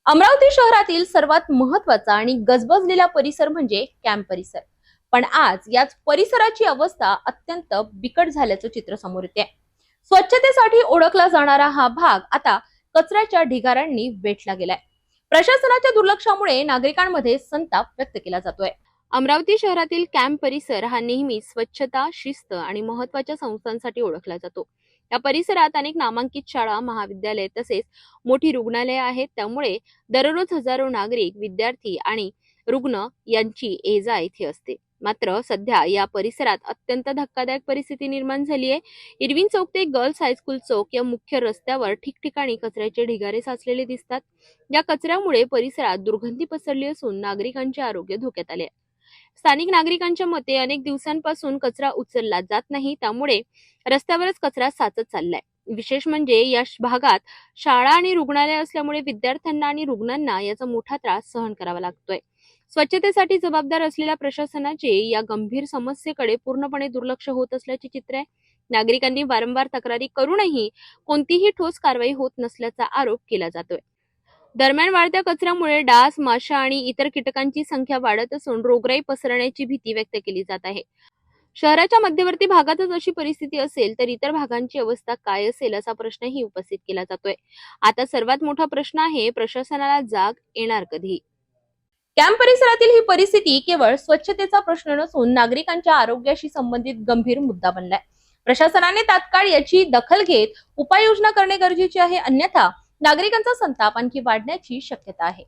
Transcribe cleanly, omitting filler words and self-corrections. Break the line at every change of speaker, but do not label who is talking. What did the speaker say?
अमरावती शहरातील सर्वात महत्त्वाचा आणि गजबजलेला परिसर म्हणजे कॅम्प परिसर. पण आज याच परिसराची अवस्था अत्यंत बिकट झाल्याचं चित्र समोर येते. स्वच्छतेसाठी ओळखला जाणारा हा भाग आता कचऱ्याच्या ढिगाऱ्यांनी वेठला गेलाय. प्रशासनाच्या दुर्लक्षामुळे नागरिकांमध्ये संताप व्यक्त केला जातोय. अमरावती शहरातील कॅम्प परिसर हा नेहमी स्वच्छता, शिस्त आणि महत्त्वाच्या संस्थांसाठी ओळखला जातो. या परिसरात अनेक नामांकित शाळा, महाविद्यालय तसेच मोठी रुग्णालये आहेत. त्यामुळे दररोज हजारो नागरिक, विद्यार्थी आणि रुग्ण यांची ये-जा इथे असते. मात्र सध्या या परिसरात अत्यंत धक्कादायक परिस्थिती निर्माण झाली आहे. इरविन चौक ते गर्ल्स हायस्कूल चौक या मुख्य रस्त्यावर ठिकठिकाणी कचऱ्याचे ढिगारे साचलेले दिसतात. या कचऱ्यामुळे परिसरात दुर्गंधी पसरली असून नागरिकांचे आरोग्य धोक्यात आले. स्थानिक नागरिकांच्या मते अनेक दिवसांपासून कचरा उचलला जात नाही, त्यामुळे रस्त्यावरच कचरा साचत चाललाय. विशेष म्हणजे या भागात शाळा आणि रुग्णालय असल्यामुळे विद्यार्थ्यांना आणि रुग्णांना याचा मोठा त्रास सहन करावा लागतोय. स्वच्छतेसाठी जबाबदार असलेल्या प्रशासनाचे या गंभीर समस्येकडे पूर्णपणे दुर्लक्ष होत असल्याचे चित्र आहे. नागरिकांनी वारंवार तक्रारी करूनही कोणतीही ठोस कारवाई होत नसल्याचा आरोप केला जातोय. दरम्यान वाढत्या कचऱ्यामुळे डास, माशा आणि इतर कीटकांची संख्या वाढत असून रोगराई पसरण्याची भीती व्यक्त केली जात आहे. शहराच्या मध्यवर्ती भागातच अशी परिस्थिती असेल तर इतर भागांची अवस्था काय असेल असा प्रश्नही उपस्थित केला जातोय. आता सर्वात मोठा प्रश्न आहे, प्रशासनाला जाग येणार कधी? कॅम्प परिसरातील ही परिस्थिती केवळ स्वच्छतेचा प्रश्न नसून नागरिकांच्या आरोग्याशी संबंधित गंभीर मुद्दा बनलाय. प्रशासनाने तात्काळ याची दखल घेत उपाययोजना करणे गरजेचे आहे, अन्यथा नागरिकांचा संताप आणखी वाढण्याची शक्यता आहे.